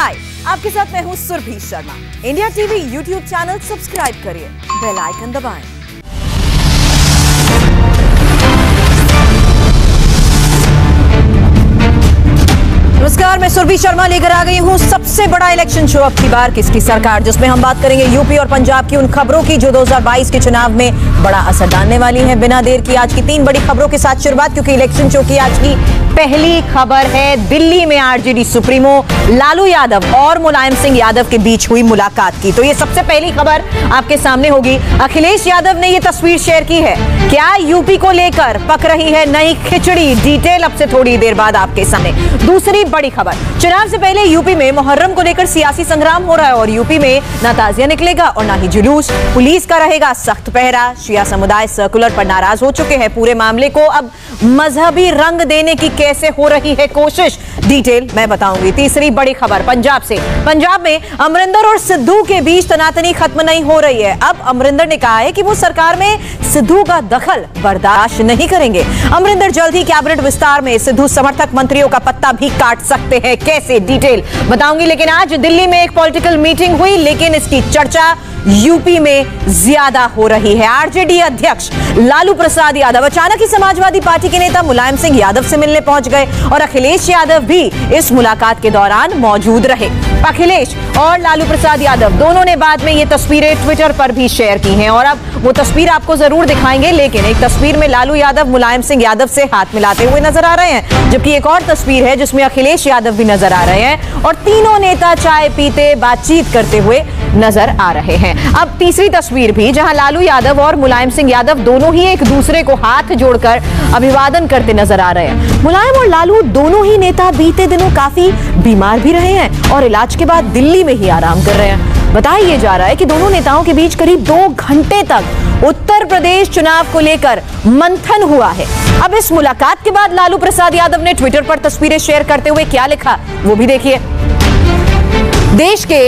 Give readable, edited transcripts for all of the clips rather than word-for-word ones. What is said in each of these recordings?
हाय, आपके साथ मैं हूं Surabhi Sharma. India TV YouTube channel subscribe करिए, बेल आइकन दबाएं। नमस्कार, मैं सुरभि शर्मा लेकर आ गई हूं सबसे बड़ा इलेक्शन शो अब की बार किसकी सरकार, जिसमें हम बात करेंगे यूपी और पंजाब की उन खबरों की जो 2022 के चुनाव में बड़ा असर डालने वाली हैं। बिना देर की आज की 3 बड़ी खबरों के साथ शुरुआत, क्योंकि इलेक्शन शो की आज की पहली खबर है दिल्ली में आरजेडी सुप्रीमो लालू यादव और मुलायम सिंह यादव के बीच हुई मुलाकात की। तो ये सबसे पहली खबर आपके सामने होगी। अखिलेश यादव ने ये तस्वीर शेयर की है। क्या यूपी को लेकर पक रही है नई खिचड़ी? डिटेल अब से थोड़ी देर बाद आपके सामने। दूसरी बड़ी खबर, चुनाव से पहले यूपी में मुहर्रम को लेकर सियासी संग्राम हो रहा है और यूपी में ना ताजिया निकलेगा और ना ही जुलूस। पुलिस का रहेगा सख्त पहरा। शिया समुदाय सर्कुलर पर नाराज हो चुके हैं। पूरे मामले को अब मजहबी रंग देने की कैसे हो रही है कोशिश, डिटेल मैं बताऊंगी। तीसरी बड़ी खबर पंजाब से। पंजाब में अमरिंदर और सिद्धू के बीच तनातनी खत्म नहीं हो रही है। अब अमरिंदर ने कहा है कि वो सरकार में सिद्धू का दखल बर्दाश्त नहीं करेंगे। अमरिंदर जल्द ही कैबिनेट विस्तार में सिद्धू समर्थक मंत्रियों का पत्ता भी काट सकते हैं। कैसे, डिटेल बताऊंगी। लेकिन आज दिल्ली में एक पॉलिटिकल मीटिंग हुई, लेकिन इसकी चर्चा यूपी में ज्यादा हो रही है। आरजेडी अध्यक्ष लालू प्रसाद यादव अचानक ही समाजवादी पार्टी के नेता मुलायम सिंह यादव से मिलने पहुंच गए और अखिलेश यादव भी इस मुलाकात के दौरान मौजूद रहे। अखिलेश और लालू प्रसाद यादव दोनों ने बाद में ये तस्वीरें ट्विटर पर भी शेयर की हैं और अब वो तस्वीर आपको जरूर दिखाएंगे। लेकिन एक तस्वीर में लालू यादव मुलायम सिंह यादव से हाथ मिलाते हुए नजर आ रहे हैं, जबकि एक और तस्वीर है जिसमें अखिलेश यादव भी नजर आ रहे हैं और तीनों नेता चाय पीते बातचीत करते हुए नजर आ रहे हैं। अब तीसरी तस्वीर भी, जहां लालू यादव और मुलायम सिंह यादव दोनों ही एक दूसरे को हाथ जोड़कर अभिवादन करते नजर आ रहे हैं। मुलायम और लालू दोनों ही नेता बीते दिनों काफी बीमार भी रहे हैं और इलाज के बाद दिल्ली में ही आराम कर रहे हैं। बताया जा रहा है कि दोनों नेताओं के बीच करीब 2 घंटे तक उत्तर प्रदेश चुनाव को लेकर मंथन हुआ है। अब इस मुलाकात के बाद लालू प्रसाद यादव ने ट्विटर पर तस्वीरें शेयर करते हुए क्या लिखा, वो भी देखिए। देश के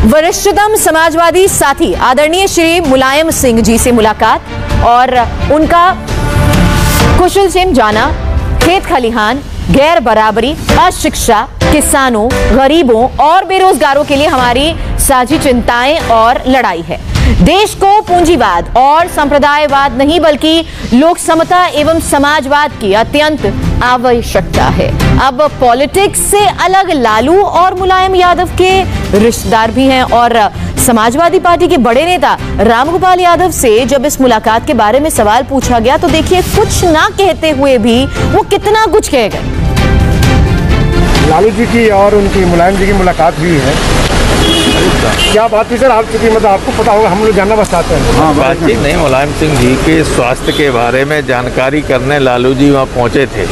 वरिष्ठतम समाजवादी साथी आदरणीय श्री मुलायम सिंह जी से मुलाकात और उनका कुशल क्षेम जाना, खेत खलिहान, गैर बराबरी, अशिक्षा, किसानों, गरीबों और बेरोजगारों के लिए हमारी साझी चिंताएं और लड़ाई है। देश को पूंजीवाद और संप्रदायवाद नहीं बल्कि लोक समता एवं समाजवाद की अत्यंत आवश्यकता है। अब पॉलिटिक्स से अलग लालू और मुलायम यादव के रिश्तेदार भी हैं और समाजवादी पार्टी के बड़े नेता रामगोपाल यादव से जब इस मुलाकात के बारे में सवाल पूछा गया तो देखिए कुछ ना कहते हुए भी वो कितना कुछ कह गए। लालू जी की और उनकी मुलायम जी की मुलाकात हुई है, क्या बात थी सर? आप चूंकि मतलब आपको पता होगा, हम लोग जानना बस चाहते हैं। हाँ, बातचीत नहीं, मुलायम सिंह जी के स्वास्थ्य के बारे में जानकारी करने लालू जी वहाँ पहुँचे थे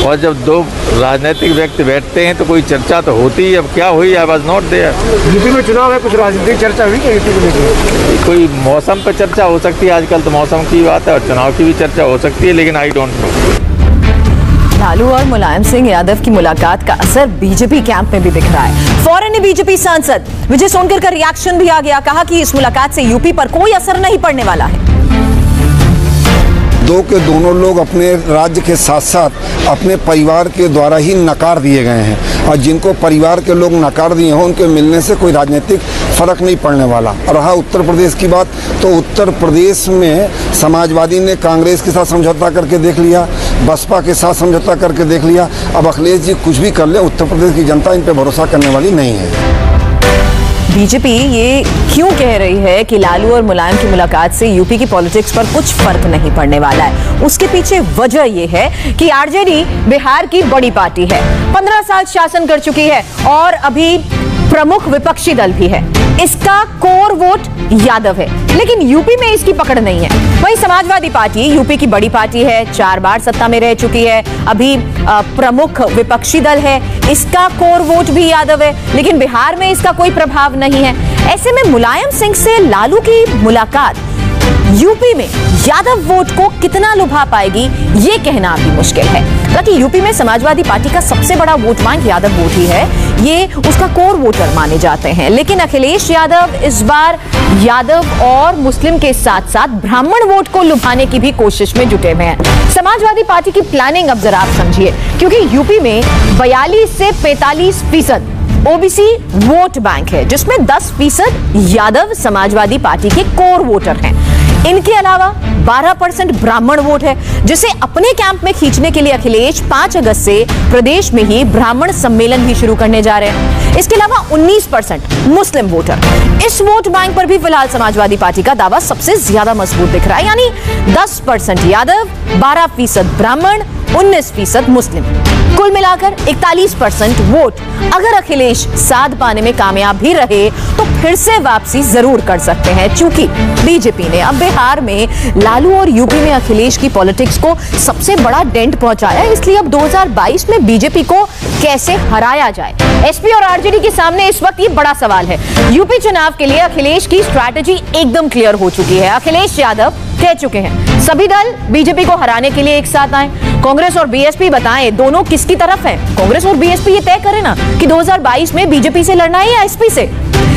और जब 2 राजनीतिक व्यक्ति बैठते हैं तो कोई चर्चा तो होती है। अब क्या हुई, I was not there. UP में चुनाव है, कुछ राजनीतिक चर्चा हुई क्या यूपी को लेकर? कोई मौसम पर चर्चा हो सकती है, आजकल तो मौसम की बात है और चुनाव की भी चर्चा हो सकती है, लेकिन आई डोंट नो। लालू और मुलायम सिंह यादव की मुलाकात का असर बीजेपी कैंप में भी दिख रहा है। फौरन बीजेपी सांसद विजय सोनकर का रिएक्शन भी आ गया, कहा कि इस मुलाकात से यूपी पर कोई असर नहीं पड़ने वाला है। दोनों लोग अपने राज्य के साथ साथ अपने परिवार के द्वारा ही नकार दिए गए हैं और जिनको परिवार के लोग नकार दिए हों उनके मिलने से कोई राजनीतिक फर्क नहीं पड़ने वाला। और रहा उत्तर प्रदेश की बात, तो उत्तर प्रदेश में समाजवादी ने कांग्रेस के साथ समझौता करके देख लिया, बसपा के साथ समझौता करके देख लिया। अब अखिलेश जी कुछ भी कर ले, उत्तर प्रदेश की जनता इन पर भरोसा करने वाली नहीं है। बीजेपी ये क्यों कह रही है कि लालू और मुलायम की मुलाकात से यूपी की पॉलिटिक्स पर कुछ फर्क नहीं पड़ने वाला है? उसके पीछे वजह ये है कि आरजेडी बिहार की बड़ी पार्टी है, 15 साल शासन कर चुकी है और अभी प्रमुख विपक्षी दल भी है। इसका कोर वोट यादव है, लेकिन यूपी में इसकी पकड़ नहीं है। वहीं समाजवादी पार्टी यूपी की बड़ी पार्टी है, 4 बार सत्ता में रह चुकी है, अभी प्रमुख विपक्षी दल है, इसका कोर वोट भी यादव है, लेकिन बिहार में इसका कोई प्रभाव नहीं है। ऐसे में मुलायम सिंह से लालू की मुलाकात यूपी में यादव वोट को कितना लुभा पाएगी ये कहना अभी मुश्किल है। हालांकि यूपी में समाजवादी पार्टी का सबसे बड़ा वोट बैंक यादव वोट ही है, ये उसका कोर वोटर माने जाते हैं। लेकिन अखिलेश यादव इस बार यादव और मुस्लिम के साथ साथ ब्राह्मण वोट को लुभाने की भी कोशिश में जुटे हुए हैं। समाजवादी पार्टी की प्लानिंग अब जरा आप समझिए, क्योंकि यूपी में 42 से 45% ओबीसी वोट बैंक है जिसमें 10% यादव समाजवादी पार्टी के कोर वोटर हैं। इनके अलावा 12% ब्राह्मण वोट है जिसे अपने कैंप में खींचने के लिए अखिलेश 5 अगस्त से प्रदेश में ही ब्राह्मण सम्मेलन भी शुरू करने जा रहे हैं। इसके अलावा 19% मुस्लिम वोटर। इस वोट बैंक पर भी फिलहाल समाजवादी पार्टी का दावा सबसे ज्यादा मजबूत दिख रहा है, यानी 10% यादव, 12% ब्राह्मण, 19% मुस्लिम, कुल मिलाकर 41% वोट अगर अखिलेश साध पाने में कामयाब भी रहे तो फिर से वापसी जरूर कर सकते हैं। चूंकि बीजेपी ने अब बिहार में लालू और यूपी में अखिलेश की पॉलिटिक्स को सबसे बड़ा डेंट पहुंचाया है, इसलिए अब 2022 में बीजेपी को कैसे हराया जाए, एसपी और आरजेडी के सामने इस वक्त ये बड़ा सवाल है। यूपी चुनाव के लिए अखिलेश की स्ट्रैटेजी एकदम क्लियर हो चुकी है। अखिलेश यादव कह चुके हैं सभी दल बीजेपी को हराने के लिए एक साथ आए। कांग्रेस और बीएसपी बताएं दोनों किसकी तरफ हैं। कांग्रेस और बीएसपी ये तय करें ना कि 2022 में बीजेपी से लड़ना है या एसपी से।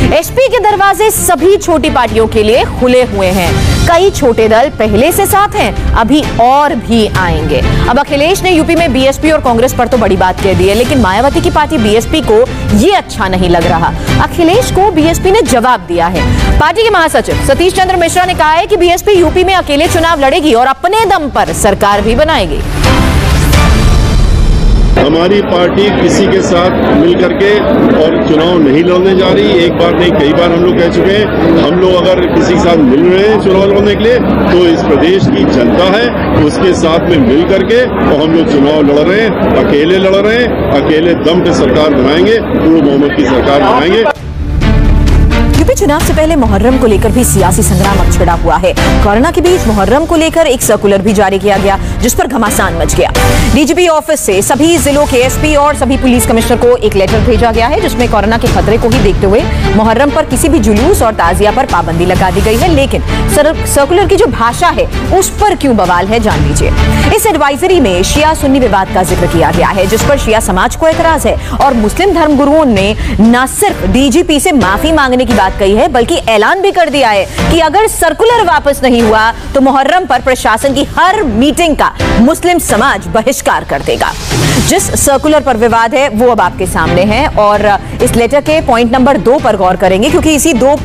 एसपी के दरवाजे सभी छोटी पार्टियों के लिए खुले हुए हैं। कई छोटे दल पहले से साथ हैं, अभी और भी आएंगे। अब अखिलेश ने यूपी में बीएसपी और कांग्रेस पर तो बड़ी बात कह दी है, लेकिन मायावती की पार्टी बीएसपी को ये अच्छा नहीं लग रहा। अखिलेश को बीएसपी ने जवाब दिया है। पार्टी के महासचिव सतीश चंद्र मिश्रा ने कहा है कि बीएसपी यूपी में अकेले चुनाव लड़ेगी और अपने दम पर सरकार भी बनाएगी। हमारी पार्टी किसी के साथ मिल करके और चुनाव नहीं लड़ने जा रही। एक बार नहीं, कई बार हम लोग कह चुके हैं, हम लोग अगर किसी के साथ मिल रहे हैं चुनाव लड़ने के लिए तो इस प्रदेश की जनता है उसके साथ में मिल करके और हम लोग चुनाव लड़ रहे हैं। अकेले लड़ रहे हैं, अकेले दम पे सरकार बनाएंगे, पूर्ण बहुमत की सरकार बनाएंगे। यूपी चुनाव से पहले मुहर्रम को लेकर भी सियासी संग्राम अब छिड़ा हुआ है। कोरोना के बीच मुहर्रम को लेकर एक सर्कुलर भी जारी किया गया जिस पर घमासान मच गया। डीजीपी ऑफिस से सभी जिलों के एसपी और सभी पुलिस कमिश्नर को एक लेटर भेजा गया है जिसमें कोरोना के खतरे को ही देखते हुए मुहर्रम पर किसी भी जुलूस और ताजिया पर पाबंदी लगा दी गई है। लेकिन सर्कुलर की जो भाषा है उस पर क्यों बवाल है, जान लीजिए। इस एडवाइजरी में शिया सुन्नी विवाद का जिक्र किया गया है जिस पर शिया समाज को एतराज है और मुस्लिम धर्मगुरुओं ने न सिर्फ डीजीपी से माफी मांगने की बात कही है बल्कि ऐलान भी कर दिया है कि अगर सर्कुलर वापस नहीं हुआ तो मुहर्रम पर प्रशासन की हर मीटिंग का मुस्लिम समाज बहिष्कार कर देगा। जिस सर्कुलर पर विवाद है वो अब आपके सामने है और इस लेटर के पॉइंट नंबर 2 पर गौर करेंगे क्योंकि इसी 2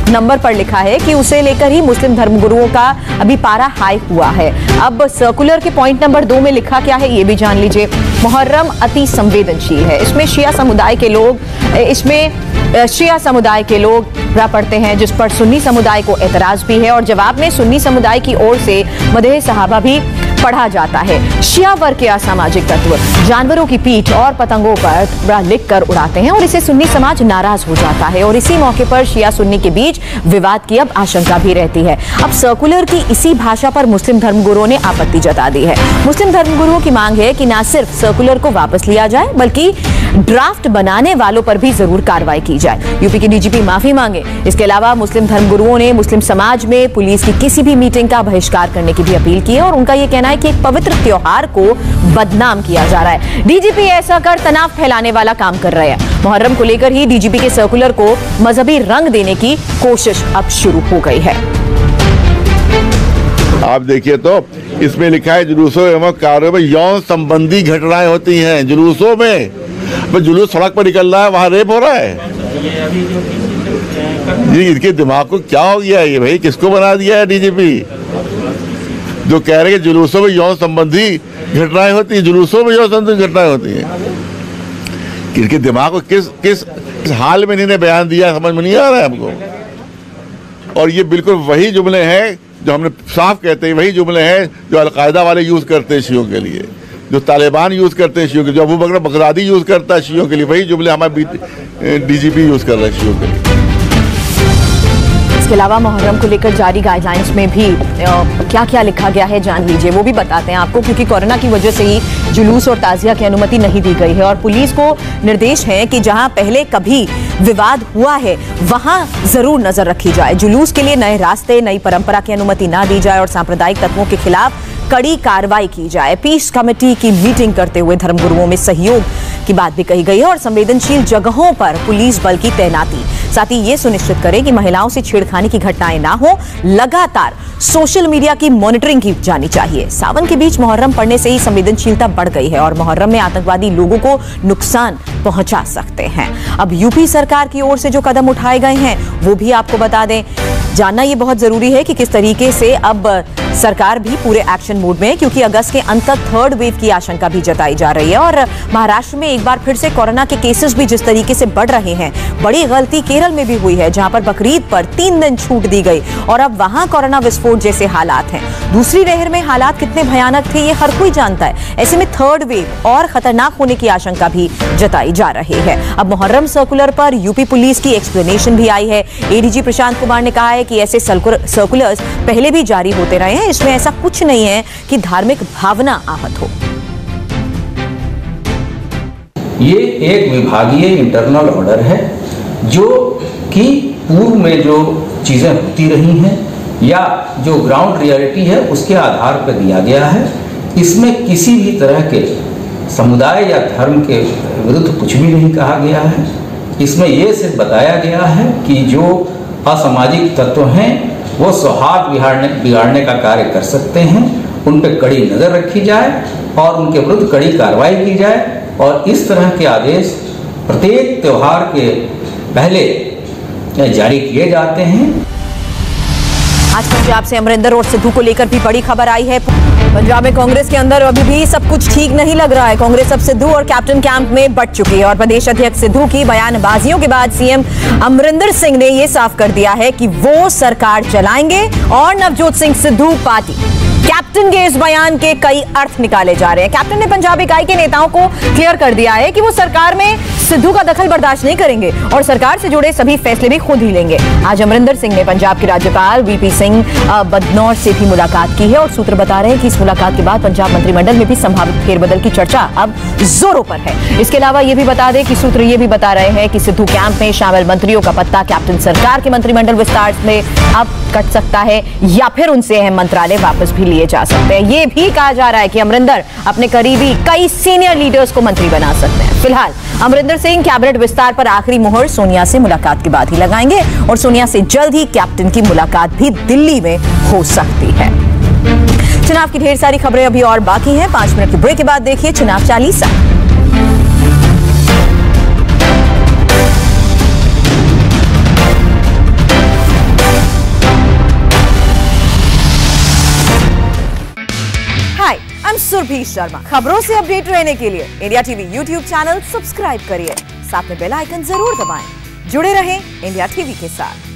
नंबर पर लिखा है कि उसे लेकर ही मुस्लिम धर्मगुरुओं का अभी पारा हाई हुआ है। अब सर्कुलर के पॉइंट नंबर 2 में लिखा क्या है ये भी जान लीजिए। मुहर्रम अति संवेदनशील है, इसमें शिया समुदाय के लोग पढ़ते हैं जिस पर सुन्नी समुदाय को एतराज भी है और जवाब में सुन्नी समुदाय की ओर से मदह सहाबा भी पढ़ा जाता है। शिया वर्ग के असामाजिक तत्व जानवरों की पीठ और पतंगों पर लिख कर उड़ाते हैं और इसे सुन्नी समाज नाराज हो जाता है और इसी मौके पर शिया सुन्नी के बीच विवाद की अब आशंका भी रहती है। अब सर्कुलर की इसी भाषा पर मुस्लिम धर्मगुरुओं ने आपत्ति जता दी है। मुस्लिम धर्मगुरुओं की मांग है कि न सिर्फ सर्कुलर को वापस लिया जाए बल्कि ड्राफ्ट बनाने वालों पर भी जरूर कार्रवाई की जाए। यूपी के डीजीपी माफी मांगे। इसके अलावा मुस्लिम धर्मगुरुओं ने मुस्लिम समाज में पुलिस की किसी भी मीटिंग का बहिष्कार करने की भी अपील की है और उनका यह कहना है कि एक पवित्र त्योहार को बदनाम किया जा रहा है। डीजीपी ऐसा कर तनाव फैलाने वाला काम कर रहे हैं। मुहर्रम को लेकर ही डीजीपी के सर्कुलर को मजहबी रंग देने की कोशिश अब शुरू हो गई है। आप देखिए तो इसमें लिखा है जुलूसों एवं कार्यों में यौन संबंधी घटनाएं होती हैं। जुलूसों में जुलूस सड़क पर निकल रहा है, वहां रेप हो रहा है। ये इनके दिमाग को क्या हो गया है ये भाई, किसको बना दिया है डीजीपी जो कह रहे हैं जुलूसों में यौन संबंधी घटनाएं होती हैं। जुलूसों में यौन संबंधी घटनाएं होती हैं, इनके दिमाग को किस हाल में इन्होंने बयान दिया समझ में नहीं आ रहा है हमको। और ये बिल्कुल वही जुमले हैं जो हमने साफ कहते हैं, वही जुमले हैं जो अलकायदा वाले यूज करते हैं शियों के लिए, जो तालिबान यूज करते हैं शियों के लिए, जो अबू बकर बगदादी यूज करता है शियों के लिए, वही जुमले हमारे डीजीपी यूज कर रहे हैं शियों के लिए। इसके अलावा मुहर्रम को लेकर जारी गाइडलाइंस में भी क्या क्या लिखा गया है जान लीजिए, वो भी बताते हैं आपको क्योंकि कोरोना की वजह से ही जुलूस और ताजिया की अनुमति नहीं दी गई है और पुलिस को निर्देश है कि जहां पहले कभी विवाद हुआ है वहां जरूर नजर रखी जाए। जुलूस के लिए नए रास्ते, नई परंपरा की अनुमति ना दी जाए और सांप्रदायिक तत्वों के खिलाफ कड़ी कार्रवाई की जाए। पीस कमेटी की मीटिंग करते हुए धर्मगुरुओं में सहयोग की बात भी कही गई है और संवेदनशील जगहों पर पुलिस बल की तैनाती साथ ही ये सुनिश्चित करें कि महिलाओं से छेड़खानी की घटनाएं ना हो। लगातार सोशल मीडिया की मॉनिटरिंग की जानी चाहिए। सावन के बीच मुहर्रम पड़ने से ही संवेदनशीलता बढ़ गई है और मुहर्रम में आतंकवादी लोगों को नुकसान पहुंचा सकते हैं। अब यूपी सरकार की ओर से जो कदम उठाए गए हैं वो भी आपको बता दें। जानना ये बहुत जरूरी है कि किस तरीके से अब सरकार भी पूरे एक्शन मोड में है, क्योंकि अगस्त के अंत तक थर्ड वेव की आशंका भी जताई जा रही है और महाराष्ट्र में एक बार फिर से कोरोना के केसेस भी जिस तरीके से बढ़ रहे हैं। बड़ी गलती केरल में भी हुई है, जहां पर बकरीद पर 3 दिन छूट दी गई और अब वहां कोरोना विस्फोट जैसे हालात हैं। दूसरी लहर में हालात कितने भयानक थे ये हर कोई जानता है। ऐसे में थर्ड वेव और खतरनाक होने की आशंका भी जताई जा रही है। अब मुहर्रम सर्कुलर पर यूपी पुलिस की एक्सप्लेनेशन भी आई है। एडीजी प्रशांत कुमार ने कहा है कि ऐसे सर्कुलर्स पहले भी जारी होते रहे हैं, इसमें ऐसा कुछ नहीं है कि धार्मिक भावना आहत हो। ये एक विभागीय इंटरनल ऑर्डर है जो कि पूर्व में जो चीजें होती रही हैं या जो ग्राउंड रियलिटी है उसके आधार पर दिया गया है। इसमें किसी भी तरह के समुदाय या धर्म के विरुद्ध कुछ भी नहीं कहा गया है। इसमें यह सिर्फ बताया गया है कि जो असामाजिक तत्व हैं वो सौहार्द बिगाड़ने का कार्य कर सकते हैं, उन पर कड़ी नज़र रखी जाए और उनके विरुद्ध कड़ी कार्रवाई की जाए और इस तरह के आदेश प्रत्येक त्यौहार के पहले जारी किए जाते हैं। आज पंजाब से अमरिंदर और सिद्धू को लेकर भी बड़ी खबर आई है। पंजाब में कांग्रेस के अंदर अभी भी सब कुछ ठीक नहीं लग रहा है। कांग्रेस अब सिद्धू और कैप्टन कैंप में बंट चुकी है और प्रदेश अध्यक्ष सिद्धू की बयानबाजियों के बाद सीएम अमरिंदर सिंह ने यह साफ कर दिया है कि वो सरकार चलाएंगे और नवजोत सिंह सिद्धू पार्टी। कैप्टन के इस बयान के कई अर्थ निकाले जा रहे हैं। कैप्टन ने पंजाब इकाई के नेताओं को क्लियर कर दिया है कि वो सरकार में सिद्धू का दखल बर्दाश्त नहीं करेंगे और सरकार से जुड़े सभी फैसले भी खुद ही लेंगे। आज अमरिंदर सिंह ने पंजाब के राज्यपाल वीपी सिंह बदनौर से भी मुलाकात की है और सूत्र बता रहे हैं कि इस मुलाकात के बाद पंजाब मंत्रिमंडल में भी संभावित फेरबदल की चर्चा अब जोरों पर है। इसके अलावा यह भी बता दें कि सूत्र ये भी बता रहे हैं कि सिद्धू कैंप में शामिल मंत्रियों का पत्ता कैप्टन सरकार के मंत्रिमंडल विस्तार में अब कट सकता है या फिर उनसे अहम मंत्रालय वापस भी लिए जा सकते हैं। यह भी कहा जा रहा है कि अमरिंदर अपने करीबी कई सीनियर लीडर्स को मंत्री बना सकते हैं। फिलहाल अमरिंदर सिंह कैबिनेट विस्तार पर आखिरी मुहर सोनिया से मुलाकात के बाद ही लगाएंगे और सोनिया से जल्द ही कैप्टन की मुलाकात भी दिल्ली में हो सकती है। चुनाव की ढेर सारी खबरें अभी और बाकी हैं। 5 मिनट के ब्रेक के बाद देखिए चुनाव चालीसा। सुरभि शर्मा। खबरों से अपडेट रहने के लिए India TV YouTube channel subscribe करिए, साथ में बेल आइकन जरूर दबाएं। जुड़े रहें इंडिया टीवी के साथ।